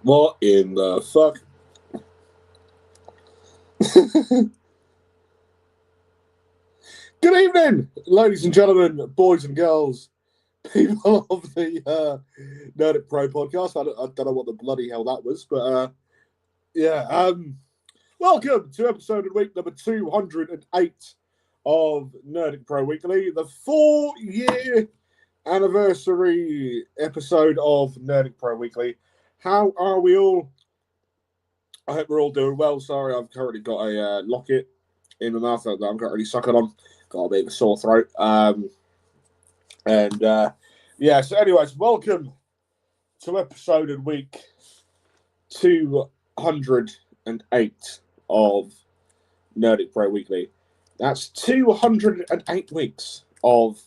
What in the fuck? Good evening, ladies and gentlemen, boys and girls, people of the Nerdic Pro podcast. I don't know what the bloody hell that was, but welcome to episode of week number 208 of Nerdic Pro Weekly, the 4-year anniversary episode of Nerdic Pro Weekly. How are we all? I hope we're all doing well. Sorry, I've currently got a locket in my mouth that I'm currently sucking on. Got a bit of a sore throat. So anyways, welcome to episode of week 208 of Nerdic Pro Weekly. That's 208 weeks of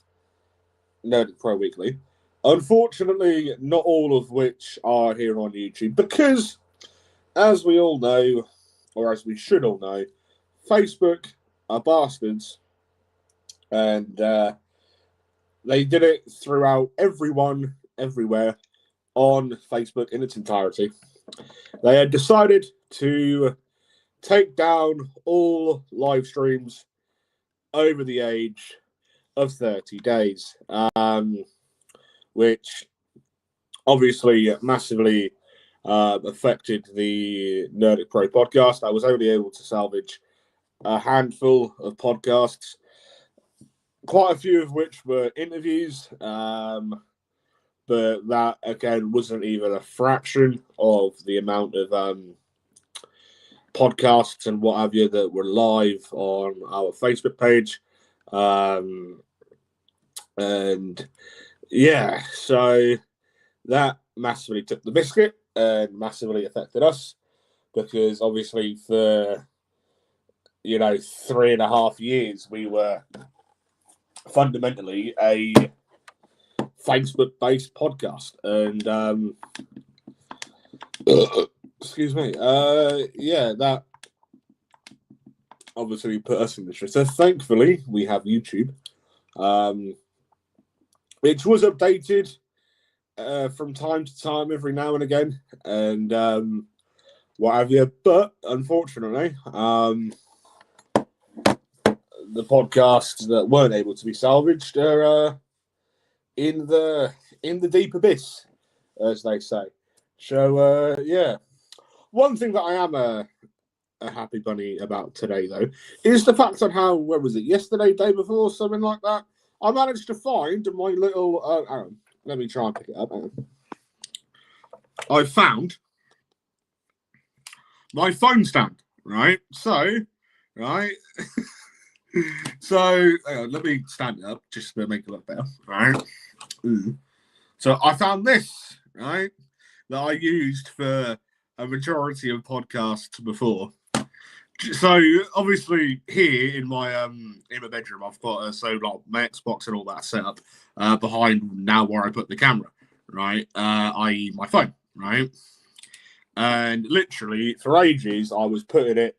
Nerdic Pro Weekly. Unfortunately, not all of which are here on YouTube because, as we all know, or as we should all know, Facebook are bastards, and they did it throughout everyone, everywhere, on Facebook in its entirety. They had decided to take down all live streams over the age of 30 days, which obviously massively affected the Nerdic Pro podcast. I was only able to salvage a handful of podcasts, quite a few of which were interviews, but that, again, wasn't even a fraction of the amount of podcasts and what have you that were live on our Facebook page. So that massively took the biscuit and massively affected us because obviously for 3.5 years we were fundamentally a Facebook-based podcast, and excuse me, that obviously put us in the shit. So thankfully we have YouTube, which was updated from time to time, every now and again, and what have you. But unfortunately, the podcasts that weren't able to be salvaged are in the deep abyss, as they say. So one thing that I am a happy bunny about today, though, is the fact on how, where was it, yesterday, day before, something like that, I managed to find my little let me try and pick it up. I found my phone stand, right? So, right. So, hang on, let me stand it up just to make it look better, right? So, I found this, right, that I used for a majority of podcasts before. So, obviously, here in my bedroom, I've got my Xbox and all that set up behind now where I put the camera, right? I.e. my phone, right? And literally, for ages, I was putting it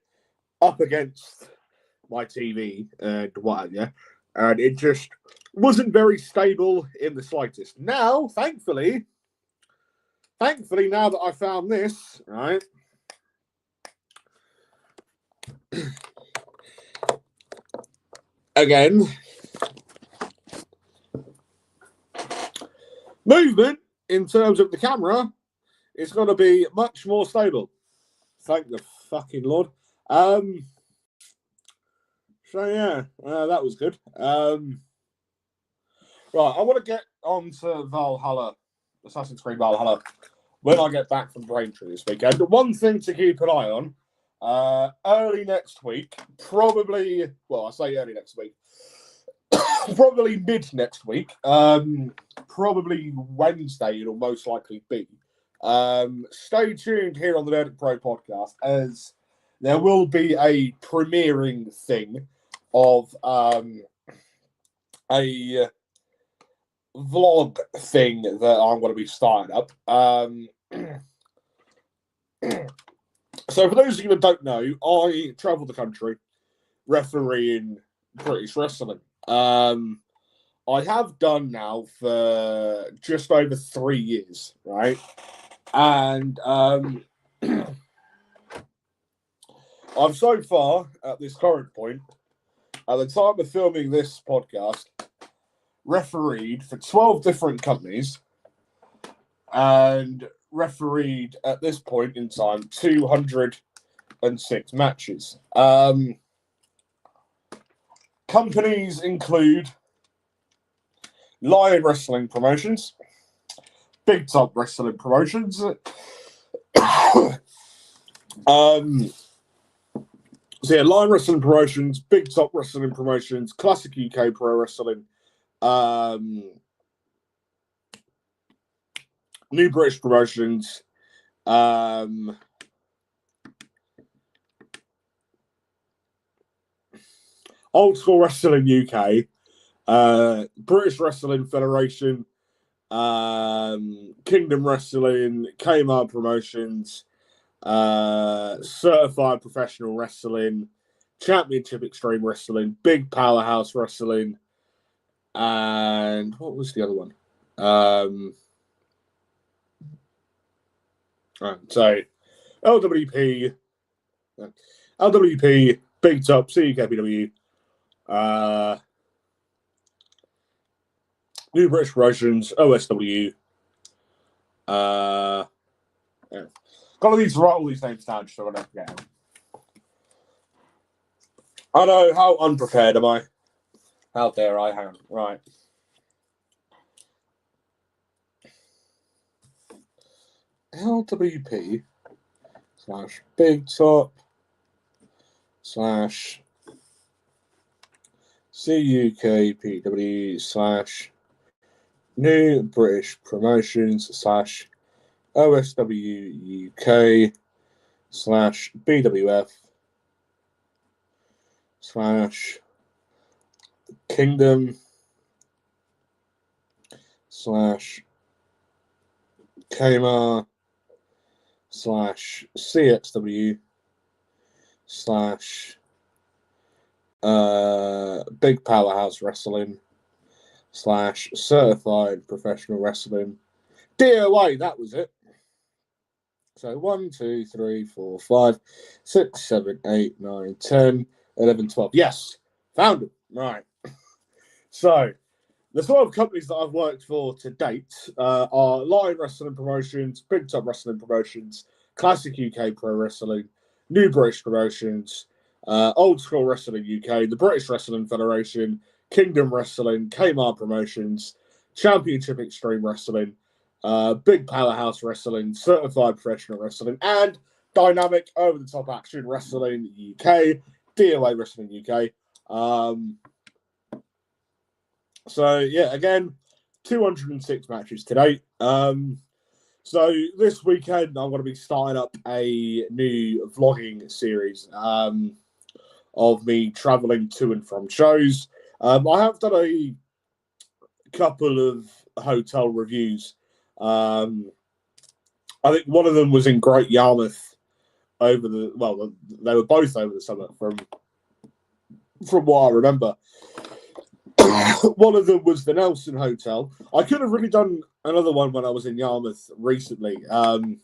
up against my TV and what have you, and it just wasn't very stable in the slightest. Now, thankfully, now that I found this, right, again, movement in terms of the camera is going to be much more stable. Thank the fucking Lord. That was good. Right, I want to get on to Valhalla, Assassin's Creed Valhalla, when I get back from Braintree this weekend. One thing to keep an eye on, early next week, probably, well, I say early next week, probably mid next week, probably Wednesday it'll most likely be. Stay tuned here on the Nerdic Pro podcast, as there will be a premiering thing of a vlog thing that I'm going to be starting up. So for those of you that don't know, I travel the country refereeing British wrestling. I have done now for just over 3 years, right? And I've so far, at this current point, at the time of filming this podcast, refereed for 12 different companies and refereed at this point in time 206 matches. Companies include Lion Wrestling Promotions, Big Top Wrestling Promotions, so yeah, Lion Wrestling Promotions, Big Top Wrestling Promotions, Classic UK Pro Wrestling, New British Promotions, Old School Wrestling UK, British Wrestling Federation, Kingdom Wrestling, Kmart Promotions, Certified Professional Wrestling, Championship Extreme Wrestling, Big Powerhouse Wrestling, and what was the other one? So LWP, Big Top, CUKPW, New British Promotions, OSW. Yeah. Got to write all these names down just so I don't forget them. I know, how unprepared am I? How dare I? Hang on. Right. LWP / Big Top / CUKPW / New British Promotions / OSW UK / BWF / Kingdom / Kmart / CXW / Big Powerhouse Wrestling / Certified Professional Wrestling. DOA, that was it. So 1, 2, 3, 4, 5, 6, 7, 8, 9, 10, 11, 12. Yes, found them. Right. So the 12 companies that I've worked for to date are Lion Wrestling Promotions, Big Top Wrestling Promotions, Classic UK Pro Wrestling, New British Promotions, Old School Wrestling UK, the British Wrestling Federation, Kingdom Wrestling, Kmart Promotions, Championship Extreme Wrestling, Big Powerhouse Wrestling, Certified Professional Wrestling, and Dynamic Over the Top Action Wrestling UK, DOA Wrestling UK. So, yeah, again, 206 matches today. So this weekend, I'm going to be starting up a new vlogging series of me traveling to and from shows. I have done a couple of hotel reviews. I think one of them was in Great Yarmouth they were both over the summer from what I remember. One of them was the Nelson Hotel. I could have really done another one when I was in Yarmouth recently. So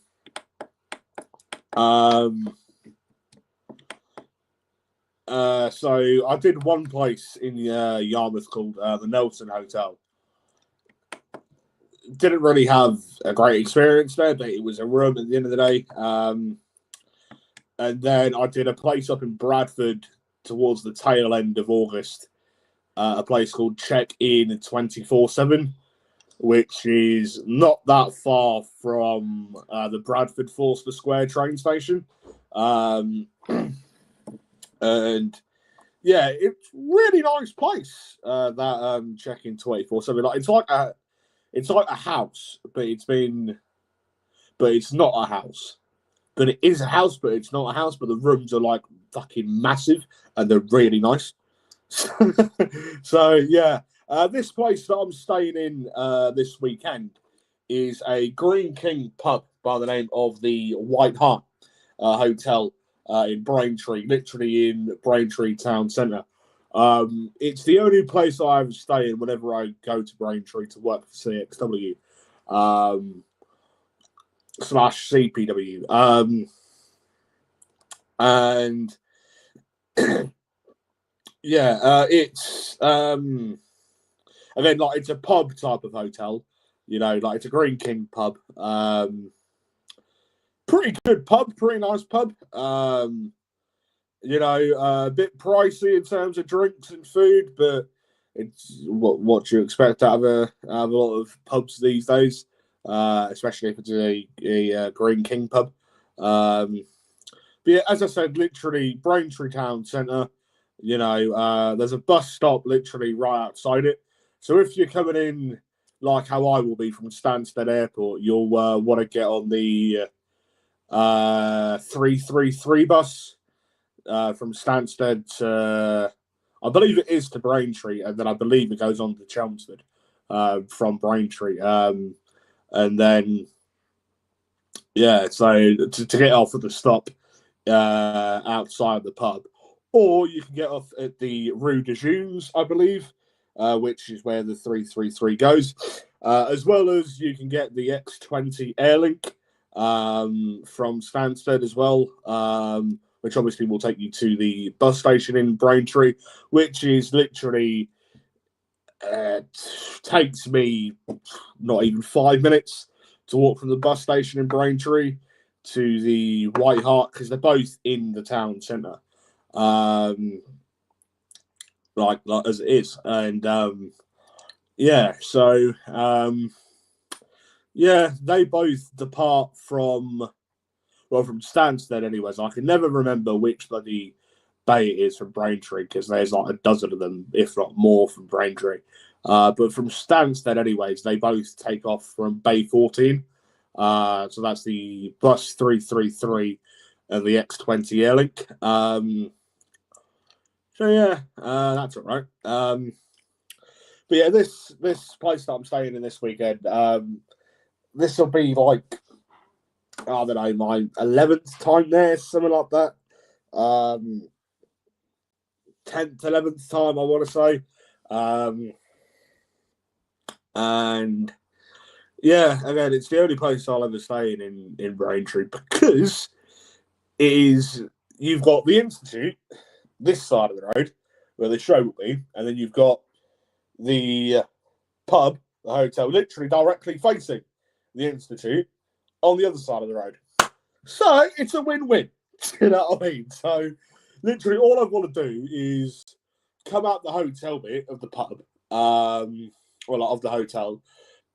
I did one place in Yarmouth called the Nelson Hotel. Didn't really have a great experience there, but it was a room at the end of the day. And then I did a place up in Bradford towards the tail end of August. A place called Check-In 24/7, which is not that far from the Bradford Forster Square train station. And yeah, it's really nice place. That Check-In 24/7. Like it's like a house, but it's not a house. But it is a house, but it's not a house. But the rooms are like fucking massive, and they're really nice. So yeah, this place that I'm staying in this weekend is a Green King pub by the name of the White Hart Hotel in Braintree, literally in Braintree town centre. It's the only place I ever stay in whenever I go to Braintree to work for CXW. slash CPW. And yeah, it's again, like, it's a pub type of hotel, you know, like it's a Green King pub. Pretty good pub, pretty nice pub. You know, a bit pricey in terms of drinks and food, but it's what you expect out of a lot of pubs these days, especially if it's a Green King pub. But yeah, as I said, literally Braintree Town Centre. You know, there's a bus stop literally right outside it. So if you're coming in, like how I will be from Stansted Airport, you'll want to get on the 333 bus from Stansted to, I believe it is to Braintree, and then I believe it goes on to Chelmsford from Braintree. And then, yeah, so to get off at the stop outside the pub, or you can get off at the Rue de Junes, I believe, which is where the 333 goes, as well as you can get the X20 Airlink from Stansted as well, which obviously will take you to the bus station in Braintree, which is literally takes me not even 5 minutes to walk from the bus station in Braintree to the White Hart, because they're both in the town centre, like as it is. And yeah, so yeah, they both depart from, well, from Stansted anyways. I can never remember which bloody bay it is from Braintree, because there's like a dozen of them, if not more, from Braintree. But from Stansted anyways, they both take off from Bay 14. So that's the bus 333 and the X20 Airlink. So yeah, that's all right. But yeah, this place that I'm staying in this weekend, this will be like, I don't know, my 11th time there, something like that. 10th, 11th time, I want to say. And yeah, again, it's the only place I'll ever stay in Braintree, because it is, you've got the Institute this side of the road where the show will be, and then you've got the pub, the hotel, literally directly facing the Institute on the other side of the road. So it's a win-win. You know what I mean? So literally all I want to do is come out the hotel bit of the pub, of the hotel,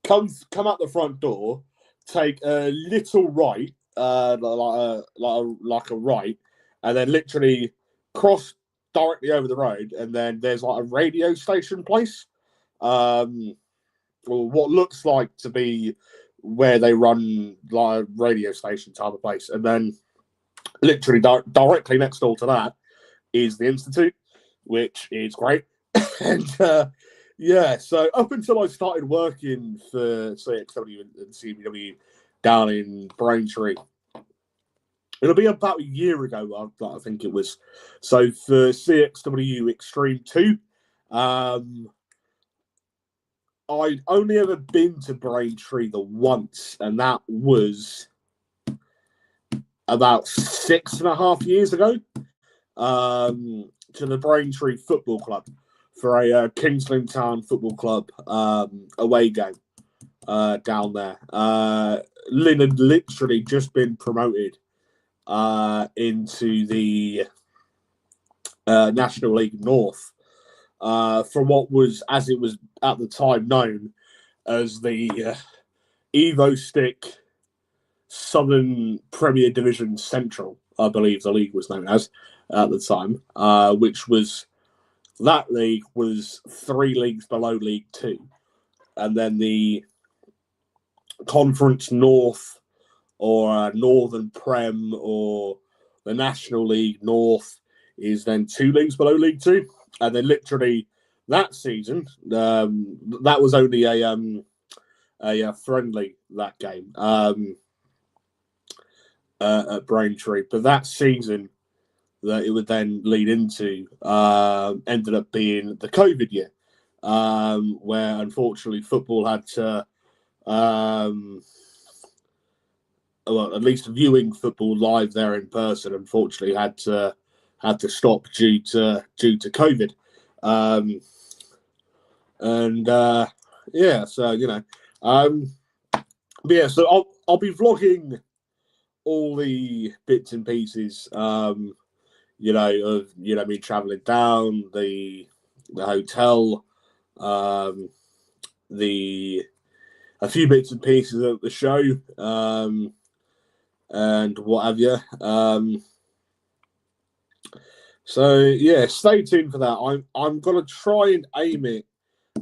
come out the front door, take a little right, like a right, and then literally cross directly over the road, and then there's like a radio station place, or what looks like to be where they run like a radio station type of place, and then literally directly next door to that is the Institute, which is great. And yeah, so up until I started working for CXW and CBW down in Braintree, it'll be about a year ago, I think it was. So for CXW Extreme 2, I'd only ever been to Braintree the once, and that was about 6.5 years ago, to the Braintree Football Club for a Kingsland Town Football Club away game down there. Lynn had literally just been promoted into the National League North from what was, as it was at the time, known as the Evo Stick Southern Premier Division Central, I believe the league was known as at the time, which was, that league was 3 leagues below League 2. And then the Conference North, or Northern Prem, or the National League North is then 2 leagues below League 2. And then literally that season, that was only a friendly, that game, at Braintree. But that season that it would then lead into ended up being the COVID year, where unfortunately football had to well, at least viewing football live there in person, unfortunately had to stop due to COVID. Yeah, so but yeah, so I'll be vlogging all the bits and pieces, of me traveling down, the hotel, a few bits and pieces of the show, and what have you. So yeah, stay tuned for that. I'm gonna try and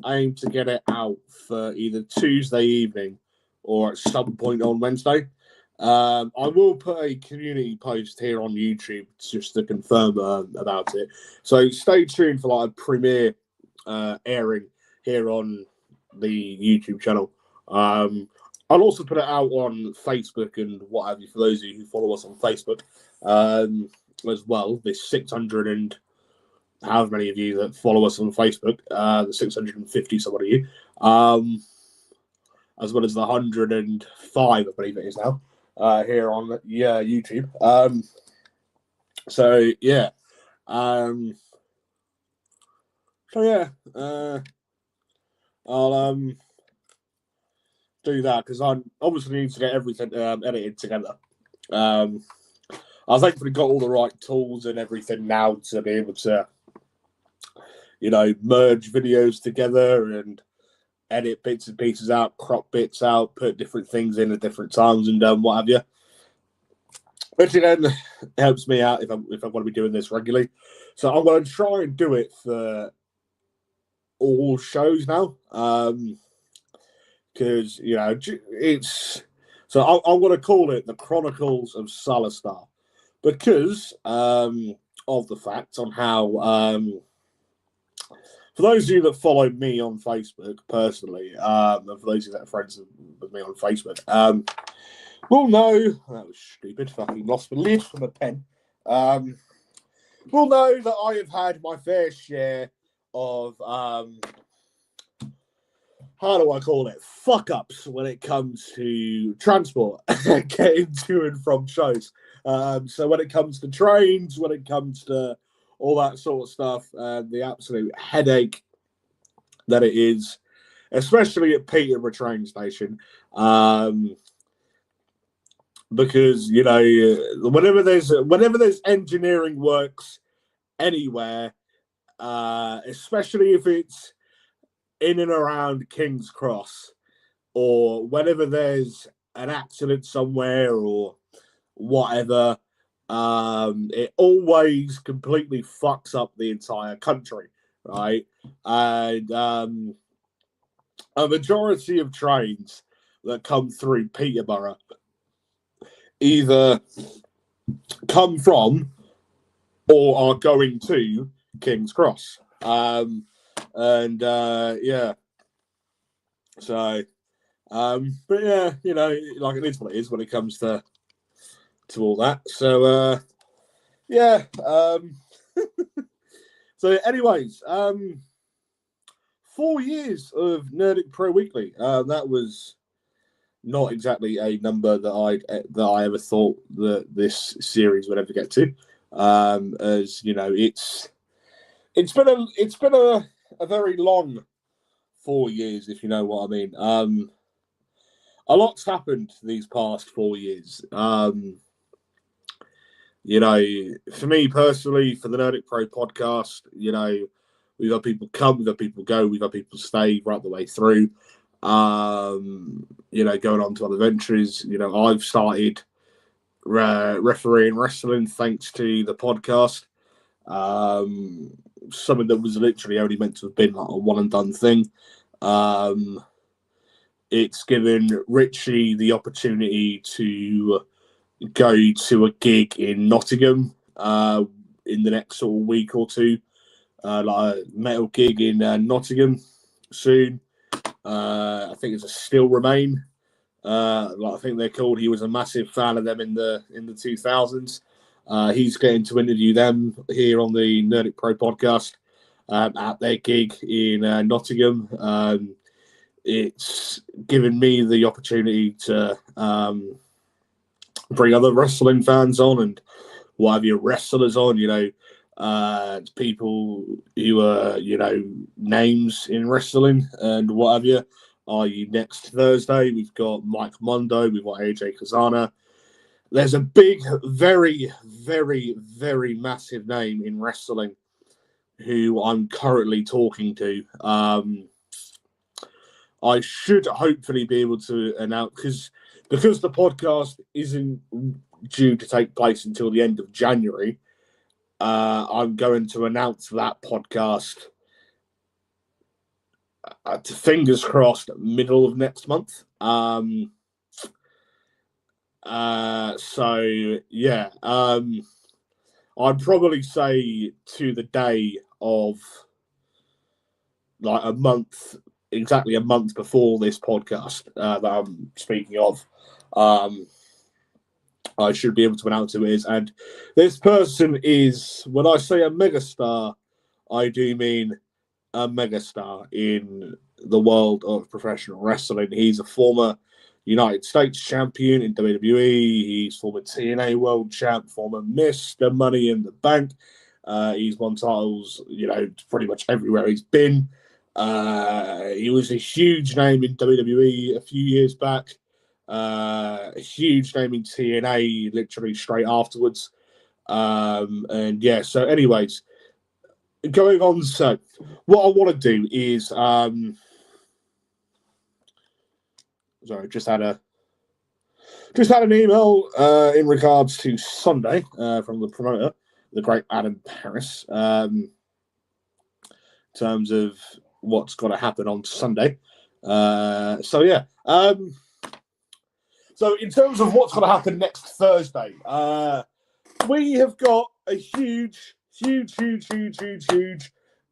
aim to get it out for either Tuesday evening or at some point on Wednesday. I will put a community post here on YouTube just to confirm about it. So stay tuned for like a premiere airing here on the YouTube channel. I'll also put it out on Facebook and what have you for those of you who follow us on Facebook as well. There's 600 and however many of you that follow us on Facebook, the 650 some of you, as well as the 105, I believe it is now, here on YouTube. So yeah, I'll do that because I obviously need to get everything edited together. I've thankfully got all the right tools and everything now to be able to, merge videos together and edit bits and pieces out, crop bits out, put different things in at different times and what have you. Which again helps me out if I want to be doing this regularly. So I'm going to try and do it for all shows now, because it's so I'm going to call it the Chronicles of Salazar because of the fact on how for those of you that follow me on Facebook personally, and for those of you that are friends with me on Facebook, will know that was stupid. Fucking lost the lid from a pen. Will know that I have had my fair share of how do I call it? Fuck ups when it comes to transport, getting to and from shows. So when it comes to trains, when it comes to all that sort of stuff, the absolute headache that it is, especially at Peterborough train station, because whenever there's engineering works anywhere, especially if it's in and around King's Cross, or whenever there's an accident somewhere or whatever, it always completely fucks up the entire country, right? And a majority of trains that come through Peterborough either come from or are going to King's Cross. Yeah. So, but yeah, like it is what it is when it comes to all that. So, yeah. So, anyways, 4 years of Nerdic Pro Weekly. That was not exactly a number that I ever thought that this series would ever get to. As it's been a very long 4 years, if you know what I mean. A lot's happened these past 4 years. For me personally, for the Nerdic Pro podcast, we've had people come, we've had people go, we've had people stay right the way through. Going on to other ventures. I've started refereeing wrestling thanks to the podcast. Something that was literally only meant to have been like a one and done thing. It's given Richie the opportunity to go to a gig in Nottingham in the next sort of week or two, like a metal gig in Nottingham soon. I think it's a Still Remain. I think they're called. He was a massive fan of them in the 2000s. He's getting to interview them here on the Nerdic Pro podcast at their gig in Nottingham. It's given me the opportunity to bring other wrestling fans on and what have you, wrestlers on, people who are, names in wrestling and what have you. Next Thursday, we've got Mike Mondo, we've got AJ Kazana. There's a big, very, very, very massive name in wrestling who I'm currently talking to. I should hopefully be able to announce, because the podcast isn't due to take place until the end of January, I'm going to announce that podcast, fingers crossed, middle of next month. I'd probably say to the day of, like exactly a month before this podcast that I'm speaking of, I should be able to announce who it is. And this person is, when I say a megastar, I do mean a megastar in the world of professional wrestling. He's a former United States champion in WWE. He's former TNA world champ, former Mr. Money in the Bank. He's won titles, pretty much everywhere he's been. He was a huge name in WWE a few years back. A huge name in TNA literally straight afterwards. So anyways, going on, so what I want to do is just had an email in regards to Sunday from the promoter, the great Adam Paris, in terms of what's going to happen on Sunday. So in terms of what's going to happen next Thursday, we have got a huge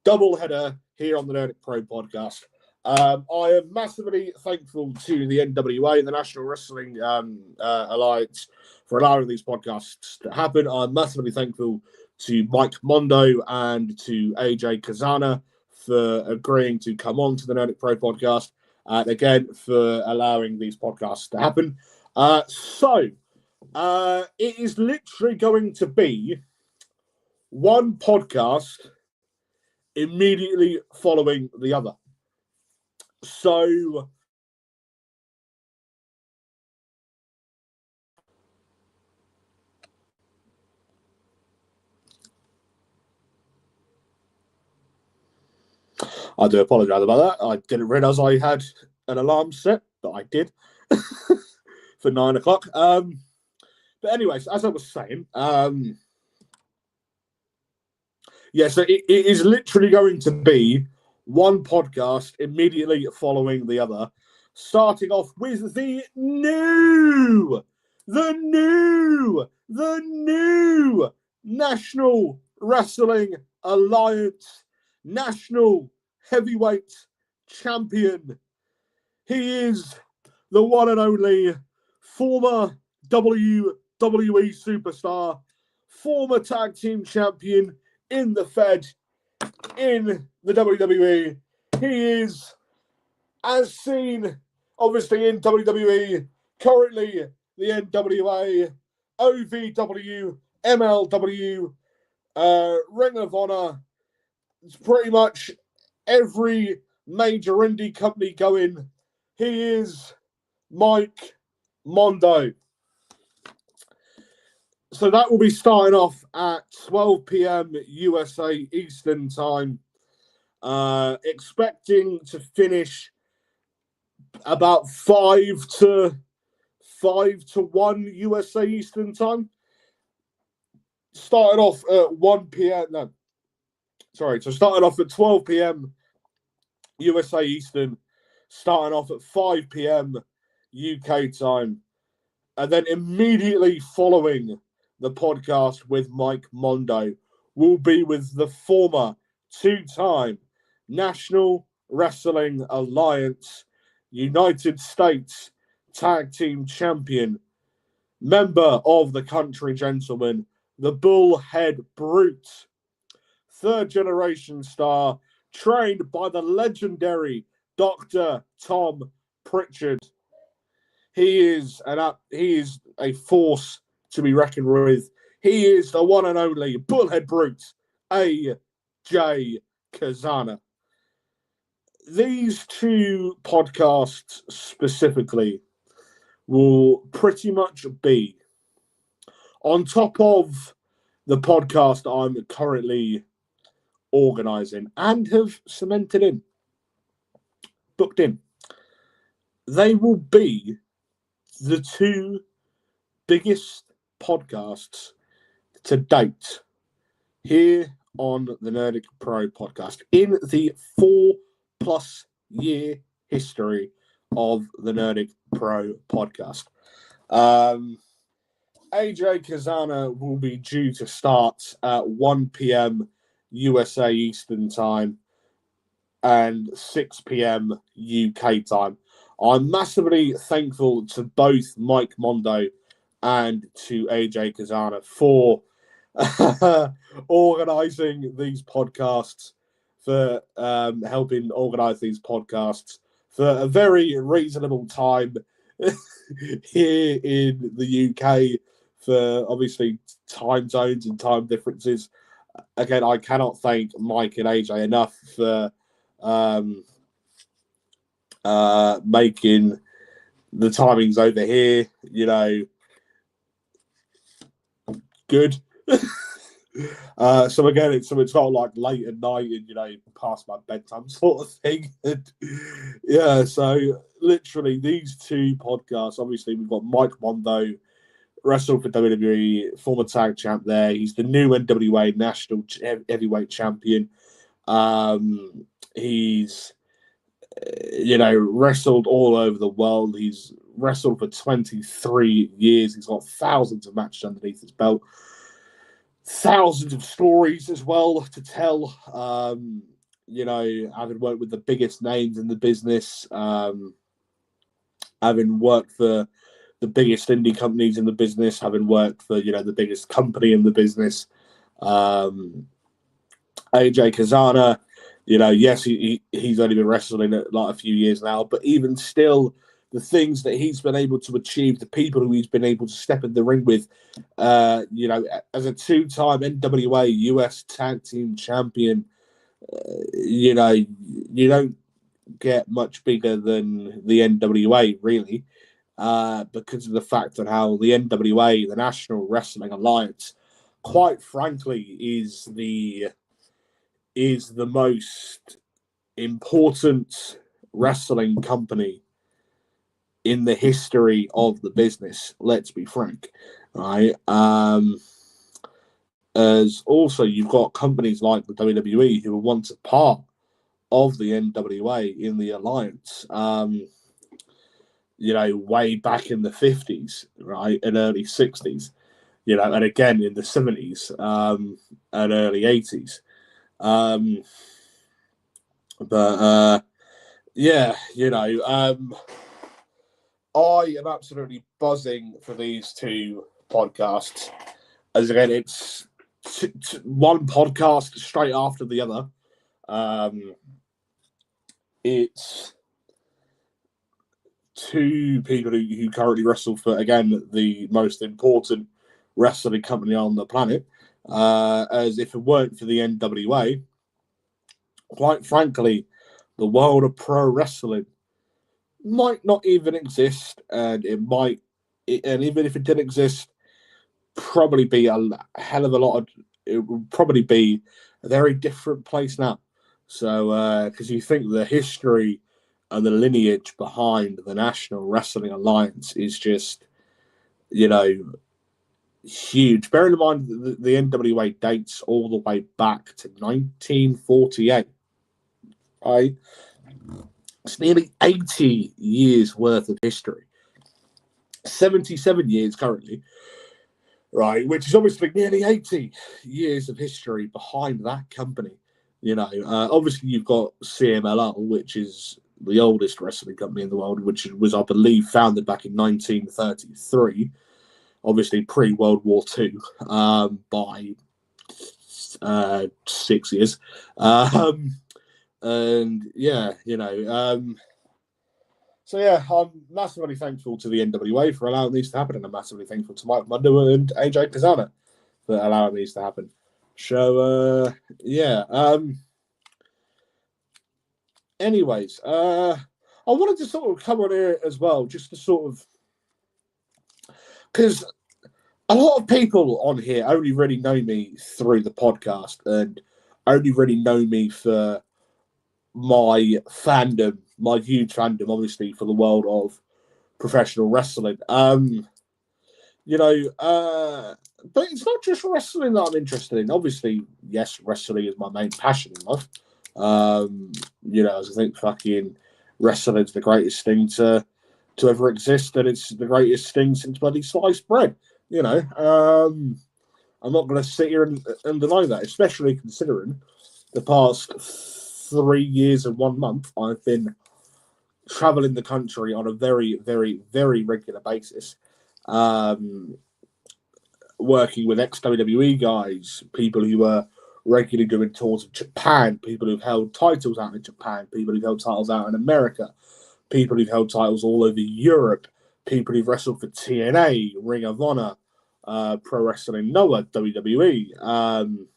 double header here on the Nerdic Pro podcast. I am massively thankful to the NWA, the National Wrestling Alliance, for allowing these podcasts to happen. I'm massively thankful to Mike Mondo and to AJ Kazana for agreeing to come on to the Nerdic Pro podcast, and again for allowing these podcasts to happen. It is literally going to be one podcast immediately following the other. So I do apologise about that. I didn't realise I had an alarm set, but I did for 9 o'clock. But anyways, as I was saying, so it is literally going to be one podcast immediately following the other, starting off with the new National Wrestling Alliance National Heavyweight Champion. He is the one and only former WWE superstar, former tag team champion in the Fed, in the WWE. He is, as seen, obviously, in WWE, currently the NWA, OVW, MLW, Ring of Honor. It's pretty much every major indie company going. He is Mike Mondo. So that will be starting off at 12 p.m. USA Eastern Time. Expecting to finish about 5 to 1 USA Eastern Time. Started off at 1 p.m. No, sorry. So started off at 12 p.m. USA Eastern. Starting off at 5 p.m. UK time, and then immediately following the podcast with Mike Mondo will be with the former two-time National Wrestling Alliance United States Tag Team Champion, member of the Country Gentlemen, the Bullhead Brute, third-generation star, trained by the legendary Dr. Tom Pritchard. He is a force to be reckoned with. He is the one and only Bullhead Brute, AJ Kazana. These two podcasts specifically will pretty much be on top of the podcast I'm currently organising and have cemented in, booked in. They will be the two biggest podcasts to date here on the Nerdic Pro podcast in the 4+ year history of the Nerdic Pro podcast. AJ Kazana will be due to start at 1 p.m. USA Eastern Time and 6 p.m. UK time. I'm massively thankful to both Mike Mondo and to AJ Kazana for organising these podcasts, for helping organise these podcasts for a very reasonable time here in the UK, for obviously time zones and time differences. Again, I cannot thank Mike and AJ enough for making the timings over here, good. So again, it's not like late at night and past my bedtime sort of thing. And, yeah, so literally these two podcasts. Obviously, we've got Mike Mondo, wrestled for WWE, former tag champ there. He's the new NWA National Heavyweight Champion. He's wrestled all over the world. He's wrestled for 23 years. He's got thousands of matches underneath his belt. Thousands of stories as well to tell. Having worked with the biggest names in the business, having worked for the biggest indie companies in the business, having worked for the biggest company in the business. AJ Kazana, yes, he's only been wrestling like a few years now, but even still, the things that he's been able to achieve, the people who he's been able to step in the ring with, as a 2-time NWA US Tag Team Champion, you don't get much bigger than the NWA, really, because of the fact that how the NWA, the National Wrestling Alliance, quite frankly, is the most important wrestling company in the history of the business. Let's be frank, right? As also you've got companies like the WWE who were once a part of the NWA in the alliance. Way back in the 50s, right, and early 60s, and again in the 70s, and early 80s. I am absolutely buzzing for these two podcasts, as again, it's one podcast straight after the other. It's two people who currently wrestle for, again, the most important wrestling company on the planet. As if it weren't for the NWA, quite frankly, the world of pro wrestling might not even exist, and and even if it did exist, probably be a hell of a lot of, it would probably be a very different place now. So, because you think the history and the lineage behind the National Wrestling Alliance is just, huge. Bear in mind the NWA dates all the way back to 1948. Right? It's nearly 80 years worth of history. 77 years currently, right? Which is obviously nearly 80 years of history behind that company. Obviously you've got CMLL, which is the oldest wrestling company in the world, which was, I believe, founded back in 1933. Obviously pre-World War II, by 6 years. And yeah, So yeah, I'm massively thankful to the NWA for allowing these to happen, and I'm massively thankful to Mike Mundo and AJ Kazana for allowing these to happen. So yeah. Anyways, I wanted to sort of come on here as well, just to sort of, because a lot of people on here only really know me through the podcast and only really know me for my fandom, my huge fandom, obviously, for the world of professional wrestling. But it's not just wrestling that I'm interested in. Obviously, yes, wrestling is my main passion in life. As I think fucking wrestling's the greatest thing to ever exist, and it's the greatest thing since bloody sliced bread. I'm not going to sit here and deny that, especially considering the past 3 years and 1 month I've been traveling the country on a very, very, very regular basis. Working with ex-WWE guys, people who were regularly doing tours of Japan, people who've held titles out in Japan, people who've held titles out in America, people who've held titles all over Europe, people who've wrestled for TNA, Ring of Honor, Pro Wrestling Noah, WWE,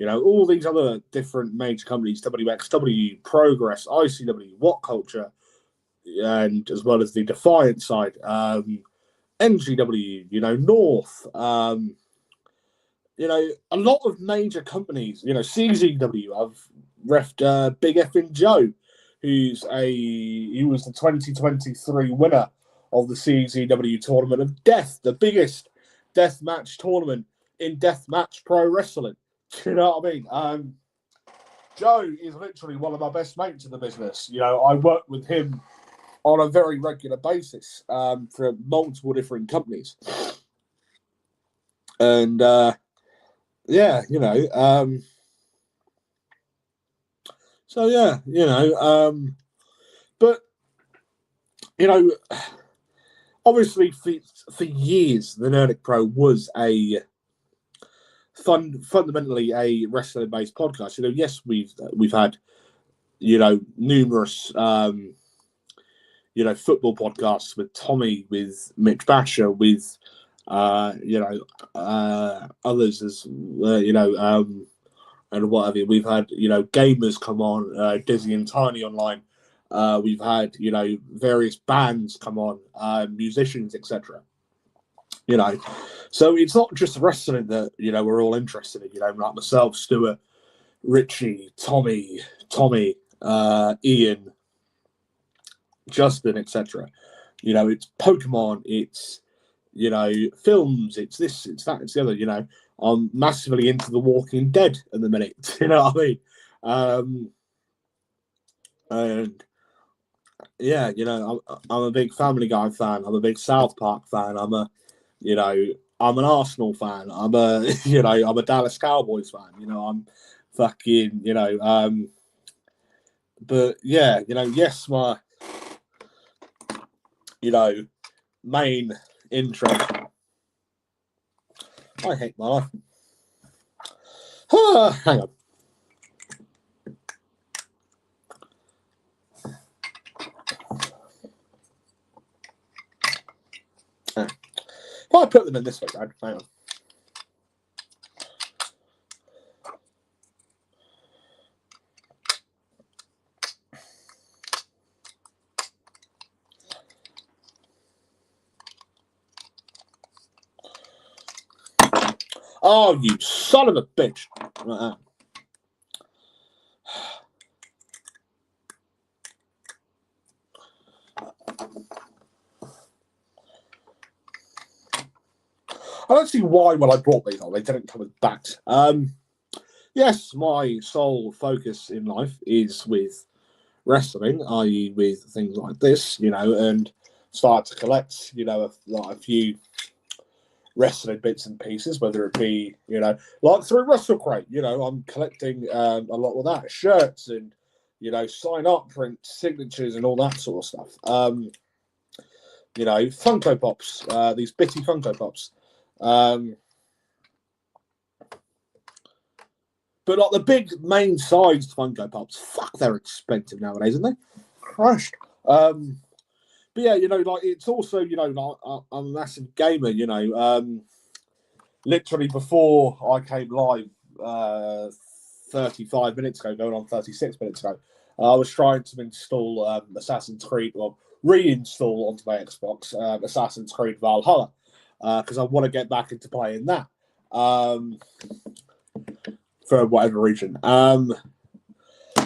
all these other different major companies, WXW, Progress, ICW, What Culture, and as well as the Defiant side, NGW, North, a lot of major companies, CZW. I've refed Big Effing Joe, he was the 2023 winner of the CZW Tournament of Death, the biggest death match tournament in deathmatch pro wrestling. You know what I mean? Joe is literally one of my best mates in the business. I work with him on a very regular basis for multiple different companies. And but obviously for years the Nerdic Pro was fundamentally a wrestling based podcast. Yes, we've had numerous football podcasts with Tommy, with Mitch Basher, with others as and what have you. We've had gamers come on, Dizzy and Tiny online. We've had various bands come on, musicians, etc. So it's not just wrestling that we're all interested in. Like myself, Stuart, Richie, Tommy, Ian, Justin, etc. It's Pokemon, it's films, it's this, it's that, it's the other. I'm massively into The Walking Dead at the minute. You know what I mean? And yeah, I'm a big Family Guy fan. I'm a big South Park fan. I'm an Arsenal fan. I'm a Dallas Cowboys fan. I'm fucking, but yeah, yes, my, main interest. I hate my life. Hang on. Well, I put them in this way, Brad. Hang on. Oh, you son of a bitch. I don't see why when I brought these on, they didn't come with backs. Yes, my sole focus in life is with wrestling, i.e. with things like this, and start to collect, a few wrestling bits and pieces, whether it be, like through WrestleCrate, I'm collecting a lot of that, shirts and, sign up print signatures and all that sort of stuff. Funko Pops, these bitty Funko Pops. But like the big main sized Funko Pops, fuck, they're expensive nowadays, aren't they? Crushed. But yeah, like it's also, like I'm a massive gamer, literally before I came live 35 minutes ago, going on 36 minutes ago, I was trying to install Assassin's Creed, or reinstall onto my Xbox Assassin's Creed Valhalla, because I want to get back into playing that for whatever reason.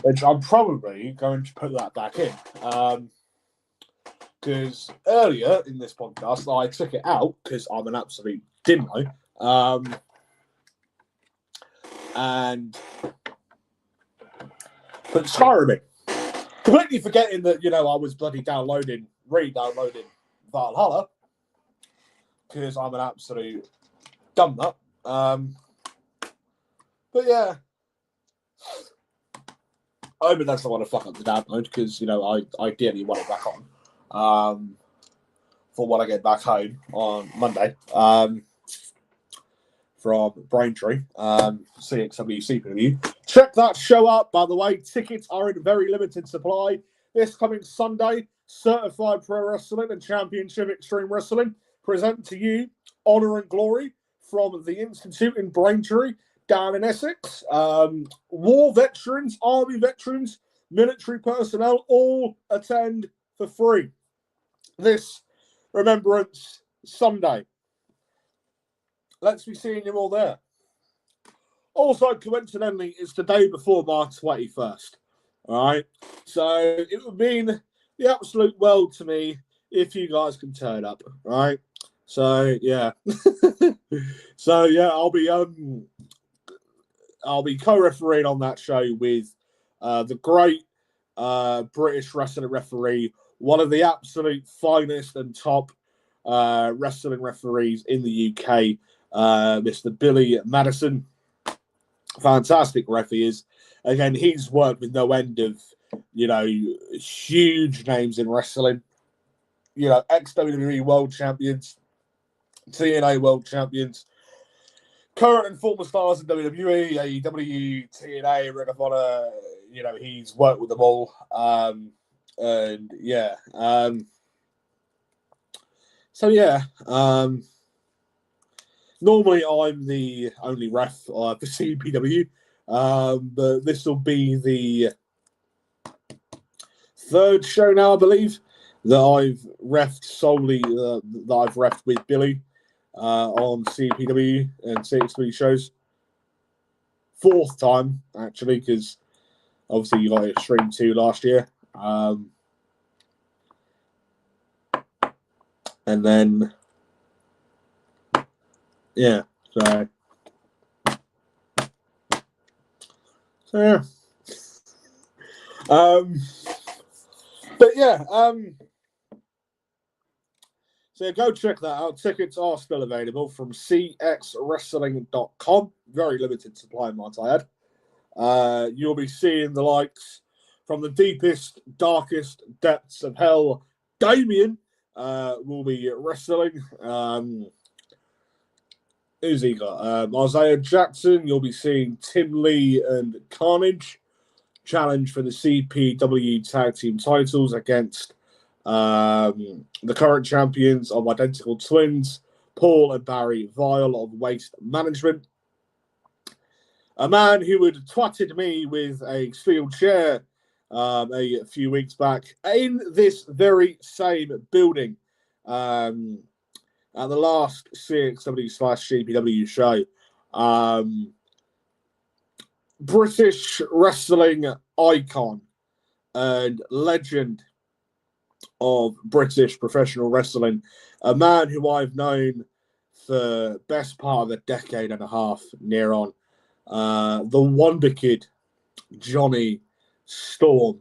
Which I'm probably going to put that back in. Because earlier in this podcast, I took it out because I'm an absolute dimmo. And put Skyrim in. Completely forgetting that, I was bloody re-downloading Valhalla. Because I'm an absolute dumb nut. But yeah. I hope that's not want to fuck up the download because, I ideally want it back on. For when I get back home on Monday from Braintree, CXW CPU. Check that show out, by the way. Tickets are in very limited supply. This coming Sunday, Certified Pro Wrestling and Championship Extreme Wrestling present to you Honor and Glory from the Institute in Braintree down in Essex. War veterans, army veterans, military personnel all attend for free. This Remembrance Sunday. Let's be seeing you all there. Also, coincidentally, it's the day before my 21st. All right. So it would mean the absolute world to me if you guys can turn up. Right. So yeah. So yeah, I'll be co-refereeing on that show with the great British wrestling referee, one of the absolute finest and top wrestling referees in the UK, Mr. Billy Madison. Fantastic ref he is. Again, he's worked with no end of, huge names in wrestling. Ex-WWE World Champions, TNA World Champions, current and former stars in WWE, AEW, TNA, Ring of Honor. He's worked with them all. And yeah. So yeah. Normally I'm the only ref for CPW. But this will be the third show now, I believe, that I've refed solely, that I've refed with Billy on CPW and CXW shows. Fourth time, actually, because obviously you got Extreme 2 last year. And then, yeah, so yeah. But yeah, so go check that out. Tickets are still available from cxwrestling.com. Very limited supply, might I add. You'll be seeing the likes from the deepest, darkest depths of hell. Damien will be wrestling. Who's he got? Isaiah Jackson. You'll be seeing Tim Lee and Carnage challenge for the CPW tag team titles against the current champions of Identical Twins, Paul and Barry Vile of Waste Management. A man who had twatted me with a steel chair a few weeks back in this very same building at the last CXW/CPW show. British wrestling icon and legend of British professional wrestling, a man who I've known for best part of a decade and a half, near on. The Wonder Kid, Johnny Storm,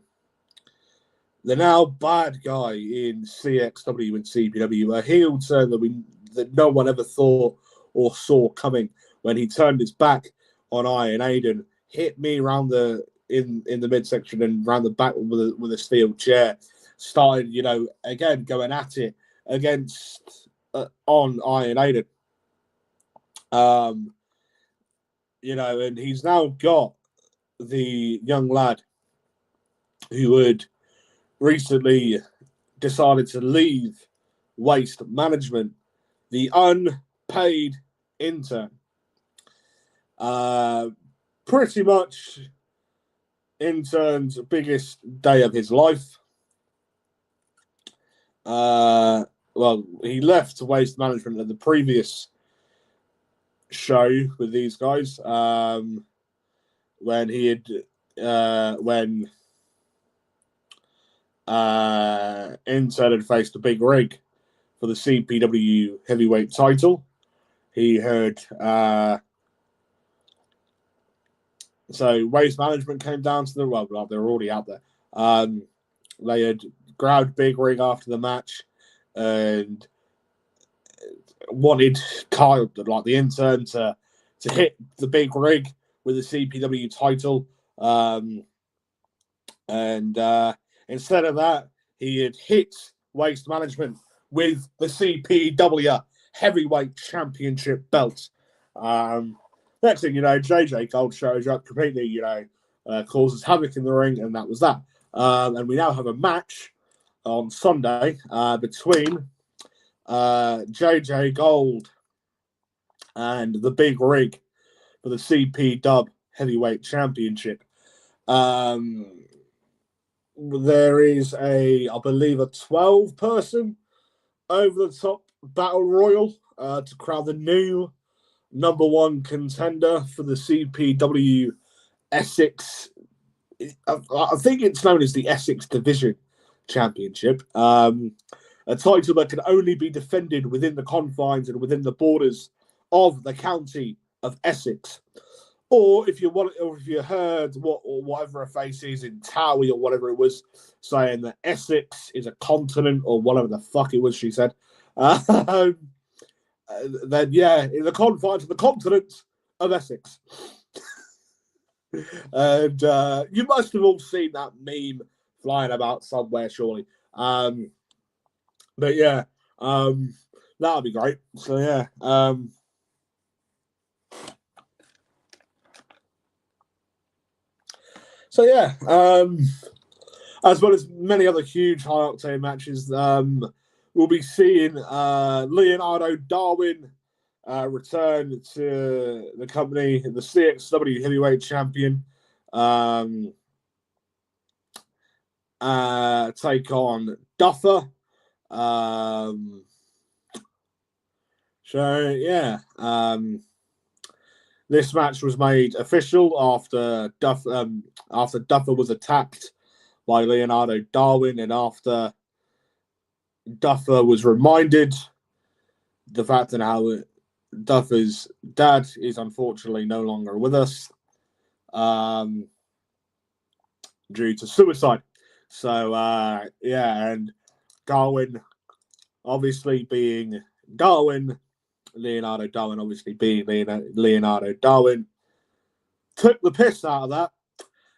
the now bad guy in CXW and CPW, a heel turn that no one ever thought or saw coming when he turned his back on Iron Aiden, hit me round in the midsection and round the back with a steel chair. Started, again going at it against on Iron Aiden. And he's now got the young lad who had recently decided to leave Waste Management, the unpaid intern. Pretty much intern's biggest day of his life. Well, he left Waste Management at the previous show with these guys when he had intern had faced a big rig for the CPW heavyweight title. He heard so Waste Management came down to the well, they were already out there. They had grabbed Big Rig after the match and wanted Kyle, like the intern, to hit the Big Rig with the CPW title. And instead of that, he had hit Waste Management with the CPW Heavyweight Championship belt. Next thing you know, JJ Gold shows up completely, causes havoc in the ring, and that was that. And we now have a match on Sunday between JJ Gold and the Big Rig for the CPW Heavyweight Championship. There is I believe, a 12-person over-the-top battle royal to crown the new number one contender for the CPW Essex. I think it's known as the Essex Division Championship. A title that can only be defended within the confines and within the borders of the county of Essex. Or if you heard whatever a face is in Towie or whatever it was, saying that Essex is a continent or whatever the fuck it was she said, then yeah, in the confines of the continent of Essex. And you must have all seen that meme flying about somewhere, surely. But yeah, that'll be great. So yeah. So yeah, as well as many other huge high-octane matches, we'll be seeing Leonardo Darwin return to the company, the CXW Heavyweight Champion, take on Duffer. So yeah, this match was made official after Duffer was attacked by Leonardo Darwin, and after Duffer was reminded the fact that how Duffer's dad is unfortunately no longer with us due to suicide. So yeah, and Darwin obviously being Darwin, Leonardo Darwin obviously being Leonardo Darwin, took the piss out of that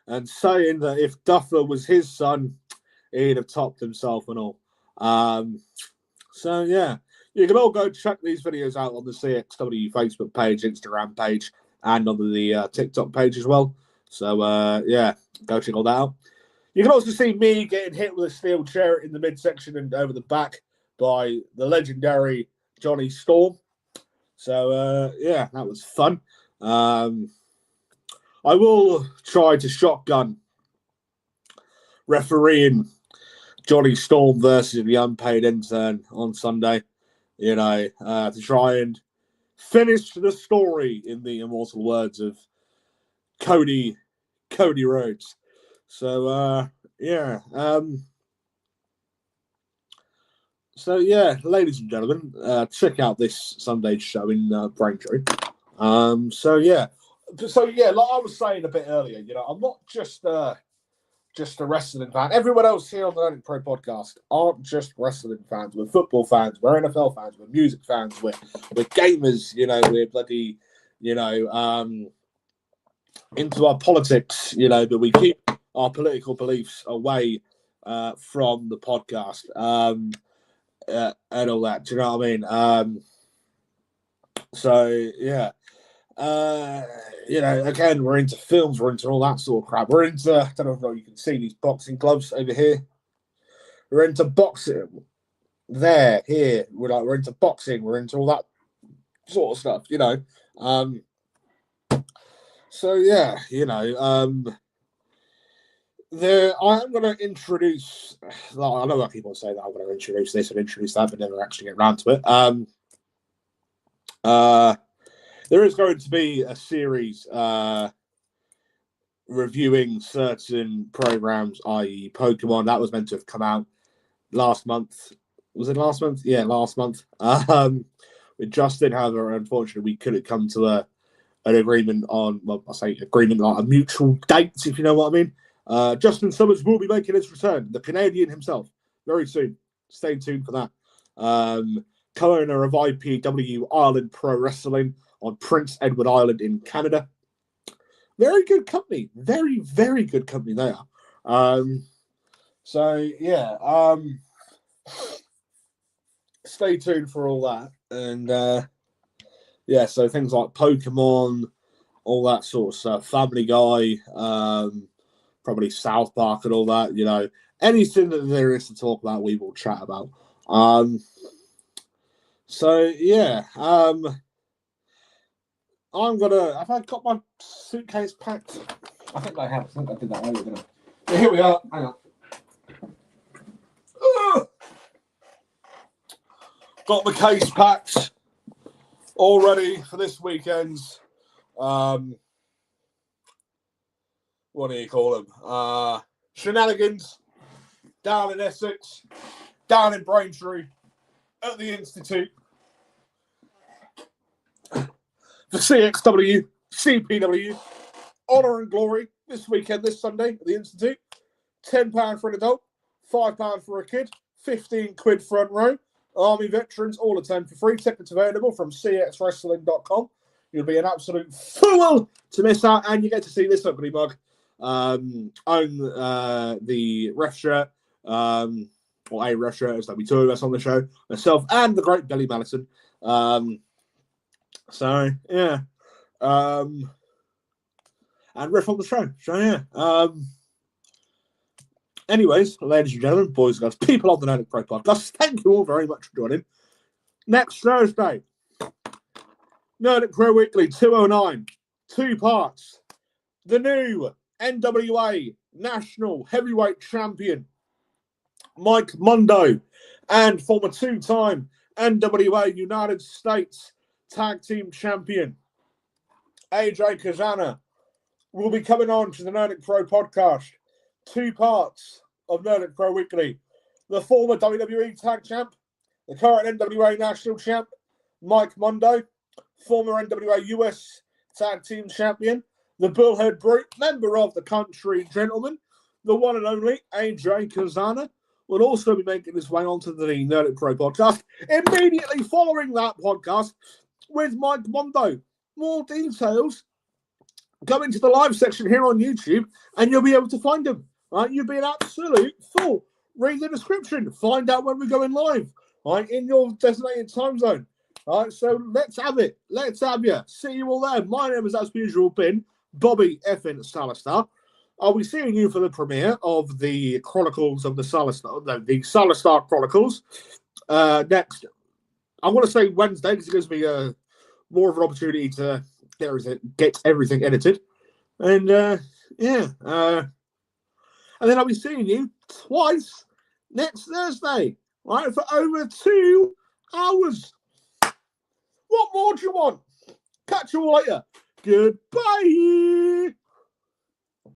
and saying that if Duffer was his son, he'd have topped himself and all. So yeah, you can all go check these videos out on the CXW Facebook page, Instagram page, and on the TikTok page as well. So yeah, go check all that out. You can also see me getting hit with a steel chair in the midsection and over the back by the legendary Johnny Storm. So yeah, that was fun. I will try to shotgun refereeing Johnny Storm versus the unpaid intern on Sunday, to try and finish the story in the immortal words of Cody Rhodes. So yeah. So yeah, ladies and gentlemen, check out this Sunday's show in Braintree. So yeah, like I was saying a bit earlier, I'm not just a wrestling fan. Everyone else here on the Nerdic Pro podcast aren't just wrestling fans. We're football fans. We're NFL fans. We're music fans. We're gamers. We're bloody, into our politics. But we keep our political beliefs away from the podcast. And all that. Do you know what I mean? So yeah. Again, we're into films, we're into all that sort of crap. We're into, I don't know if you can see these boxing gloves over here. we're into boxing. There, here, we're into boxing. We're into all that sort of stuff, you know. So yeah, you know, I'm going to introduce. I know that people say that I'm going to introduce this and introduce that, but never actually get around to it. There is going to be a series reviewing certain programs, i.e., Pokemon. That was meant to have come out last month. Was it last month? Yeah, last month. With Justin, however, unfortunately, we couldn't come to an agreement on, well, I say agreement, like a mutual date, if you know what I mean. Justin Summers will be making his return, the Canadian himself, very soon. Stay tuned for that. Co-owner of IPW Ireland Pro Wrestling on Prince Edward Island in Canada. Very good company. Very, very good company they are. So, yeah. Stay tuned for all that. And, yeah, so things like Pokemon, all that sort of stuff. Family Guy, probably South Park and all that, you know. Anything that there is to talk about, we will chat about. So, yeah. Have I got my suitcase packed? I think I have. I think I did that earlier, didn't I? Here we are. Hang on. Got the case packed. All ready for this weekend's, what do you call them? Shenanigans down in Essex, down in Braintree, at the Institute. The CXW, CPW, Honour and Glory this weekend, this Sunday at the Institute. £10 for an adult, £5 for a kid, 15 quid front row. Army veterans, all attend for free. Tickets available from cxwrestling.com. You'll be an absolute fool to miss out, and you get to see this ugly mug. Own the ref shirt, or a ref shirt, as there'll be two of us on the show, myself and the great Billy Madison. So, yeah. And riff on the show. So, yeah. Anyways, ladies and gentlemen, boys and girls, people on the Nerdic Pro Podcast, thank you all very much for joining. Next Thursday, Nerdic Pro Weekly 209, 2 parts. The new NWA National Heavyweight Champion, Mike Mundo, and former 2-time NWA United States Tag Team Champion, AJ Kazana, will be coming on to the Nerdic Pro Podcast. 2 parts of Nerdic Pro Weekly. The former WWE Tag Champ, the current NWA National Champ, Mike Mundo, former NWA US Tag Team Champion, the Bullhead Brute, member of the Country Gentlemen, the one and only AJ Kazana, will also be making his way onto the Nerdic Pro Podcast immediately following that podcast with Mike Mundo. More details, go into the live section here on YouTube and you'll be able to find them. Right, you'll be an absolute fool. Read the description. Find out when we're going live. Right, in your designated time zone. All right, so let's have it. Let's have you. See you all there. My name is, as usual, been Bobby effing Salazar. I'll be seeing you for the premiere of the Chronicles of the Salazar, the Salazar Chronicles. Next, I want to say Wednesday because it gives me more of an opportunity to get everything edited. And yeah. And then I'll be seeing you twice next Thursday, right, for over 2 hours. What more do you want? Catch you all later. Goodbye.